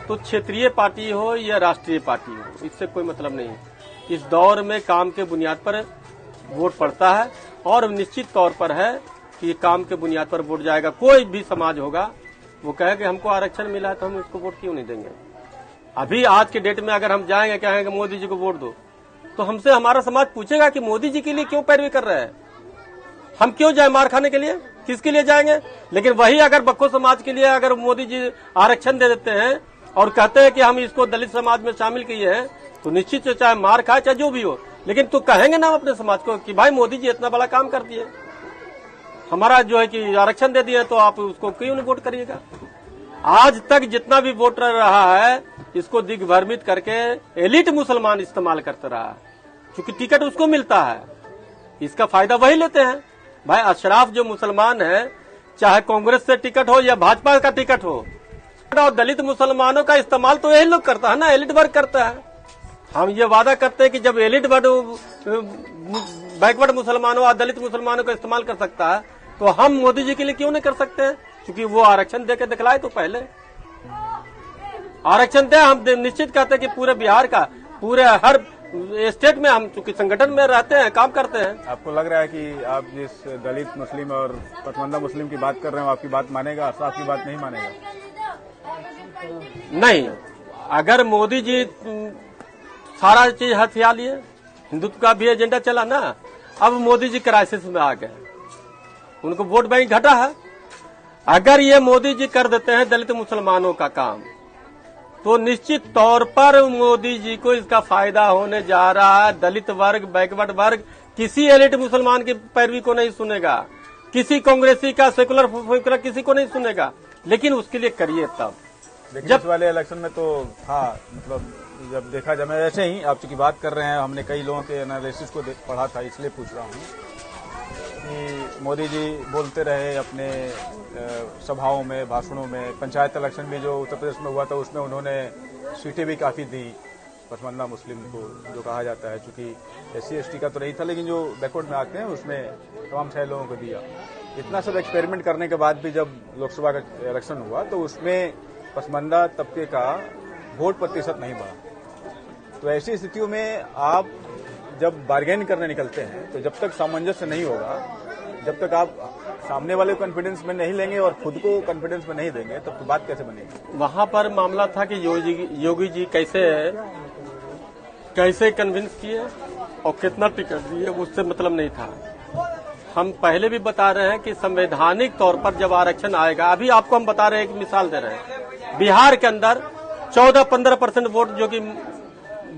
तो क्षेत्रीय पार्टी हो या राष्ट्रीय पार्टी हो, इससे कोई मतलब नहीं है। इस दौर में काम के बुनियाद पर वोट पड़ता है, और निश्चित तौर पर है कि काम के बुनियाद पर वोट जाएगा। कोई भी समाज होगा, वो कहे कि हमको आरक्षण मिला है तो हम इसको वोट क्यों नहीं देंगे। अभी आज के डेट में अगर हम जाएंगे कहेंगे मोदी जी को वोट दो, तो हमसे हमारा समाज पूछेगा कि मोदी जी के लिए क्यों पैरवी कर रहे हैं, हम क्यों जाए मार खाने के लिए, किसके लिए जाएंगे। लेकिन वही अगर बक्खो समाज के लिए अगर मोदी जी आरक्षण दे देते हैं और कहते हैं कि हम इसको दलित समाज में शामिल किए हैं, तो निश्चित से चाहे मार खाए चाहे जो भी हो, लेकिन तो कहेंगे ना अपने समाज को कि भाई मोदी जी इतना बड़ा काम कर दिए, हमारा जो है कि आरक्षण दे दिए, तो आप उसको क्यों नहीं वोट करिएगा। आज तक जितना भी वोटर रहा है, इसको दिग्भ्रमित करके एलिट मुसलमान इस्तेमाल करते रहा है, क्योंकि टिकट उसको मिलता है, इसका फायदा वही लेते हैं। भाई अशराफ जो मुसलमान है, चाहे कांग्रेस से टिकट हो या भाजपा का टिकट हो, और दलित मुसलमानों का इस्तेमाल तो यही लोग करता है ना, एलिट वर्ग करता है। हम ये वादा करते हैं कि जब एलिट बैकवर्ड मुसलमानों और दलित मुसलमानों का इस्तेमाल कर सकता है, तो हम मोदी जी के लिए क्यों नहीं कर सकते हैं। क्योंकि वो आरक्षण देके दिखलाए, तो पहले आरक्षण दे। हम निश्चित कहते हैं कि पूरे बिहार का, पूरे हर स्टेट में हम चूंकि संगठन में रहते हैं, काम करते हैं। आपको लग रहा है कि आप जिस दलित मुस्लिम और पसमानदा मुस्लिम की बात कर रहे हो, आपकी बात मानेगा, अशराफ की बात नहीं मानेगा? नहीं, अगर मोदी जी सारा चीज हथिया लिए, हिंदुत्व का भी एजेंडा चला ना, अब मोदी जी क्राइसिस में आ गए, उनको वोट बैंक घटा है। अगर ये मोदी जी कर देते हैं दलित मुसलमानों का काम, तो निश्चित तौर पर मोदी जी को इसका फायदा होने जा रहा है। दलित वर्ग, बैकवर्ड वर्ग किसी एलिट मुसलमान की पैरवी को नहीं सुनेगा, किसी कांग्रेसी का सेकुलर फुकरा किसी को नहीं सुनेगा। लेकिन उसके लिए करिए तब। लेकिन इस वाले इलेक्शन में तो हाँ, मतलब जब देखा जाए, मैं ऐसे ही आप चूंकि बात कर रहे हैं, हमने कई लोगों के एनालिसिस को पढ़ा था, इसलिए पूछ रहा हूँ कि मोदी जी बोलते रहे अपने सभाओं में, भाषणों में। पंचायत इलेक्शन में जो उत्तर प्रदेश में हुआ था, उसमें उन्होंने सीटें भी काफी दी पसमानदा मुस्लिम को, जो कहा जाता है, चूंकि SC ST का तो नहीं था, लेकिन जो बैकवर्ड में आते हैं उसमें तमाम सारे लोगों को दिया। इतना सब एक्सपेरिमेंट करने के बाद भी जब लोकसभा का इलेक्शन हुआ, तो उसमें पसमानदा तबके का वोट प्रतिशत नहीं बढ़ा। तो ऐसी स्थितियों में आप जब बार्गेन करने निकलते हैं, तो जब तक सामंजस्य नहीं होगा, जब तक आप सामने वाले को कॉन्फिडेंस में नहीं लेंगे और खुद को कॉन्फिडेंस में नहीं देंगे, तब तो बात कैसे बनेगी। वहां पर मामला था कि योगी जी कैसे कैसे कन्विंस किए और कितना टिकट दिए उससे मतलब नहीं था। हम पहले भी बता रहे हैं कि संवैधानिक तौर पर जब आरक्षण आएगा, अभी आपको हम बता रहे हैं, एक मिसाल दे रहे हैं, बिहार के अंदर 14-15% वोट जो कि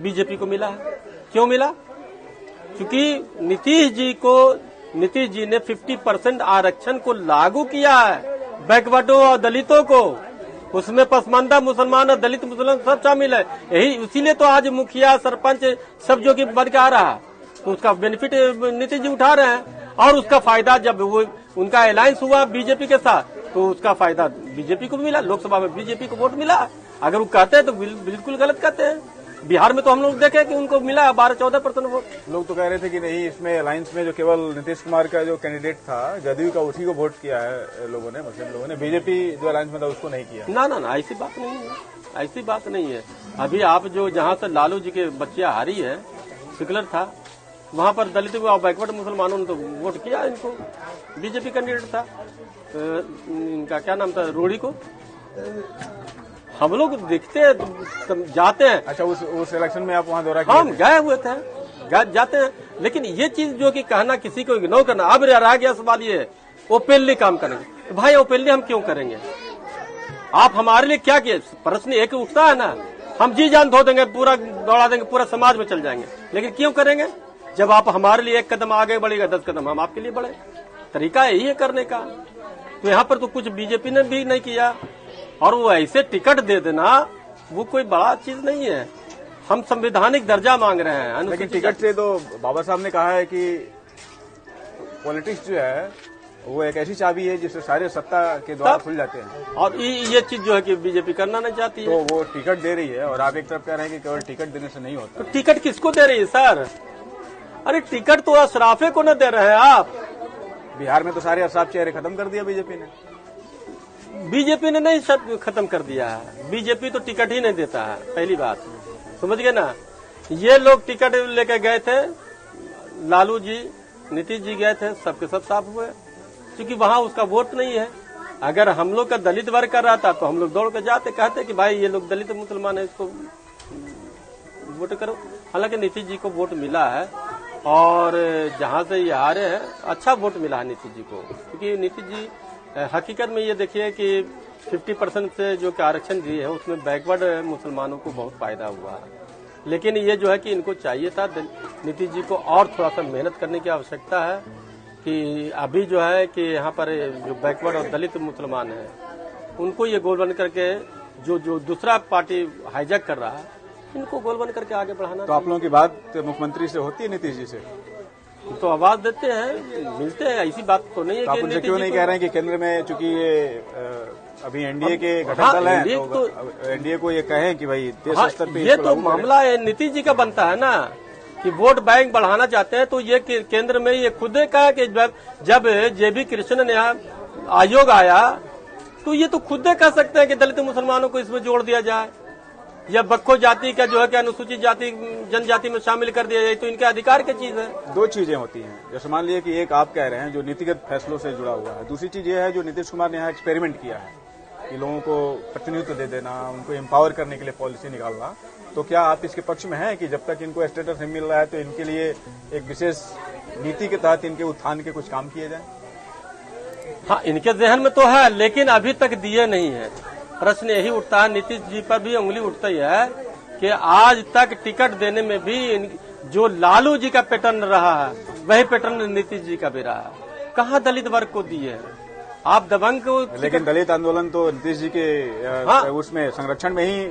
बीजेपी को मिला है। क्यों मिला? क्योंकि नीतीश जी ने 50% आरक्षण को लागू किया है बैकवर्डों और दलितों को। उसमें पसमानदा मुसलमान और दलित मुसलमान सब शामिल है। यही इसीलिए तो आज मुखिया सरपंच सब जो कि बन के आ रहा है, तो उसका बेनिफिट नीतीश जी उठा रहे हैं। और उसका फायदा जब वो उनका अलायंस हुआ बीजेपी के साथ, तो उसका फायदा बीजेपी को मिला, लोकसभा में बीजेपी को वोट मिला। अगर वो कहते हैं तो बिल्कुल गलत कहते हैं। बिहार में तो हम लोग देखे कि उनको मिला 12-14% वोट। लोग तो कह रहे थे कि नहीं, इसमें अलायंस में जो केवल नीतीश कुमार का जो कैंडिडेट था जदयू का, उसी को वोट किया है लोगों ने, मुस्लिम लोगों ने। बीजेपी जो अलायंस में था उसको नहीं किया। ना, ऐसी बात नहीं है, ऐसी बात नहीं है। अभी आप जो जहाँ से लालू जी के बच्चिया हारी है, सिकुलर था, वहाँ पर दलित और बैकवर्ड मुसलमानों ने तो वोट किया इनको। बीजेपी कैंडिडेट था, इनका क्या नाम था, रोड़ी को। हम लोग देखते हैं, जाते हैं। अच्छा, उस इलेक्शन में आप वहाँ दौरा किए? हम गए हुए थे, जाते हैं। लेकिन ये चीज जो कि कहना, किसी को इग्नोर करना, अब रह गया सवाल ये ओपनली काम करेंगे। तो भाई ओपनली हम क्यों करेंगे? आप हमारे लिए क्या किए? प्रश्न एक उठता है ना, हम जी जान धो देंगे, पूरा दौड़ा देंगे, पूरा समाज में चल जाएंगे। लेकिन क्यों करेंगे? जब आप हमारे लिए 1 कदम आगे बढ़ेगा, 10 कदम हम आपके लिए बढ़े। तरीका यही है करने का। तो यहाँ पर तो कुछ बीजेपी ने भी नहीं किया, और वो ऐसे टिकट दे देना वो कोई बड़ा चीज नहीं है। हम संवैधानिक दर्जा मांग रहे हैं। लेकिन टिकट से तो बाबा साहब ने कहा है कि पॉलिटिक्स जो है वो एक ऐसी चाबी है जिससे सारे सत्ता के द्वार खुल जाते हैं, और ये चीज जो है कि बीजेपी करना नहीं चाहती है। तो वो टिकट दे रही है, और आप एक तरफ कह रहे हैं कि केवल टिकट देने से नहीं होता। तो टिकट किसको दे रही है सर? अरे टिकट तो अशराफे को न दे रहे हैं आप। बिहार में तो सारे अशराफ चेहरे खत्म कर दिया बीजेपी ने। बीजेपी ने नहीं सब खत्म कर दिया है। बीजेपी तो टिकट ही नहीं देता है, पहली बात समझ गए ना। ये लोग टिकट लेकर गए थे, लालू जी, नीतीश जी गए थे, सबके सब साफ हुए, क्योंकि वहां उसका वोट नहीं है। अगर हम लोग का दलित वर्ग कर रहा था तो हम लोग दौड़ कर जाते, कहते कि भाई ये लोग दलित मुसलमान है, इसको वोट करो। हालांकि नीतीश जी को वोट मिला है, और जहां से ये हारे हैं अच्छा वोट मिला है नीतीश जी को, क्योंकि नीतीश जी हकीकत में ये देखिए कि 50% से जो कि आरक्षण दिए है उसमें बैकवर्ड मुसलमानों को बहुत फायदा हुआ है। लेकिन ये जो है कि इनको चाहिए था, नीतीश जी को और थोड़ा सा मेहनत करने की आवश्यकता है, कि अभी जो है कि यहाँ पर जो बैकवर्ड और दलित मुसलमान है उनको ये गोल बन करके जो दूसरा पार्टी हाईजैक कर रहा है, इनको गोल बन करके आगे बढ़ाना। तो आप लोगों की बात मुख्यमंत्री से होती है, नीतीश जी से? तो आवाज देते हैं, मिलते हैं, ऐसी बात तो नहीं है। आप उनसे क्यों नहीं कह रहे हैं कि केंद्र में, चूंकि ये अभी एनडीए के घटक दल है, तो एनडीए को ये कहें कि भाई देश स्तर पे ये तो मामला नीतीश जी का बनता है ना, कि वोट बैंक बढ़ाना चाहते हैं, तो ये केंद्र में ये खुद कहा कि जब जेबी कृष्ण ने आयोग आया तो ये तो खुद कह सकते हैं कि दलित मुसलमानों को इसमें जोड़ दिया जाए, या बक्खो जाति का जो है कि अनुसूचित जाति जनजाति में शामिल कर दिया जाए, तो इनके अधिकार की चीज है। दो चीजें होती हैं, जैसे मान लीजिए कि एक आप कह रहे हैं जो नीतिगत फैसलों से जुड़ा हुआ है, दूसरी चीज ये है जो नीतीश कुमार ने यहाँ एक्सपेरिमेंट किया है कि लोगों को प्रतिनिधित्व दे देना, उनको एम्पावर करने के लिए पॉलिसी निकालना। तो क्या आप इसके पक्ष में हैं कि जब तक इनको स्टेटस नहीं मिल रहा है तो इनके लिए एक विशेष नीति के तहत इनके उत्थान के कुछ काम किए जाए? हाँ, इनके जहन में तो है, लेकिन अभी तक दिए नहीं है। प्रश्न यही उठता है, नीतीश जी पर भी उंगली उठता ही है कि आज तक टिकट देने में भी जो लालू जी का पैटर्न रहा है वही पैटर्न नीतीश जी का भी रहा है। कहाँ दलित वर्ग को दिए हैं आप दबंग को? लेकिन दलित आंदोलन तो नीतीश जी के उसमें संरक्षण में ही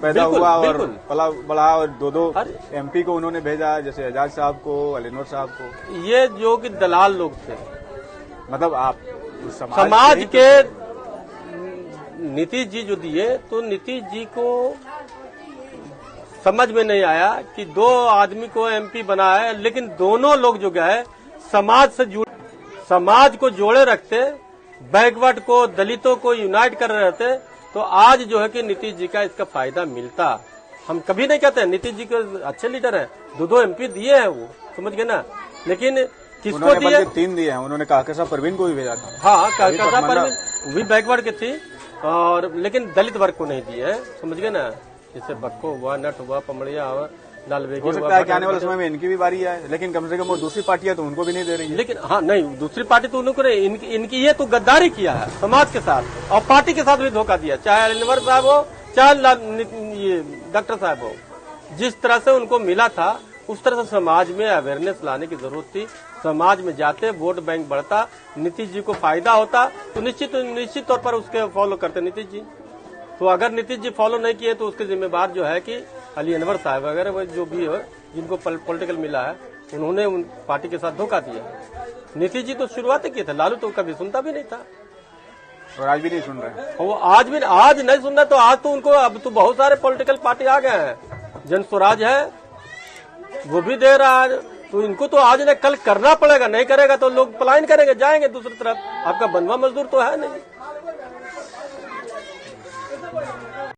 पैदा हुआ और पला बढ़ा, और दो एमपी को उन्होंने भेजा, जैसे एजाज साहब को, अलीनूर साहब को। ये जो कि दलाल लोग थे, मतलब आप समाज के नीतीश जी जो दिए, तो नीतीश जी को समझ में नहीं आया कि 2 आदमी को एमपी बना है, लेकिन दोनों लोग जो गए समाज से समाज को जोड़े रखते, बैकवर्ड को, दलितों को यूनाइट कर रहे थे, तो आज जो है कि नीतीश जी का इसका फायदा मिलता। हम कभी नहीं कहते नीतीश जी को अच्छे लीडर है, 2 एमपी दिए हैं वो, समझ गए ना। लेकिन किसको दिए? 3 दिए हैं उन्होंने। कहकशा परवीन को भी भेजा था। हाँ, कहकशा परवीन भी बैकवर्ड की थी, और लेकिन दलित वर्ग को नहीं दिए, समझ गए ना। जैसे बक्को हुआ, नट हुआ, पमड़िया हुआ, लाल बेगी हो सकता है कि आने वाले समय में इनकी भी बारी आए, लेकिन कम से कम वो दूसरी पार्टियां तो उनको भी नहीं दे रही है। लेकिन हाँ नहीं, दूसरी पार्टी तो उनको नहीं, इनकी ये तो गद्दारी किया है समाज के साथ और पार्टी के साथ भी धोखा दिया, चाहे अनवर साहब हो चाहे ये डॉक्टर साहब हो। जिस तरह से उनको मिला था उस तरह से समाज में अवेयरनेस लाने की जरूरत थी। समाज में जाते वोट बैंक बढ़ता, नीतीश जी को फायदा होता तो निश्चित तौर पर उसके फॉलो करते नीतीश जी। तो अगर नीतीश जी फॉलो नहीं किए तो उसके जिम्मेवार जो है कि अली अनवर साहब वगैरह वो जो भी हो जिनको पॉलिटिकल मिला है उन्होंने उन पार्टी के साथ धोखा दिया। नीतीश जी तो शुरुआत किए थे, लालू तो कभी सुनता भी नहीं था और आज भी नहीं सुन रहे हैं। और वो आज नहीं सुन रहा, तो आज तो उनको अब तो बहुत सारे पॉलिटिकल पार्टी आ गए हैं, जन स्वराज है वो भी दे रहा है, तो इनको तो आज न कल करना पड़ेगा, नहीं करेगा तो लोग पलायन करेंगे, जाएंगे दूसरी तरफ। आपका बंधुआ मजदूर तो है नहीं।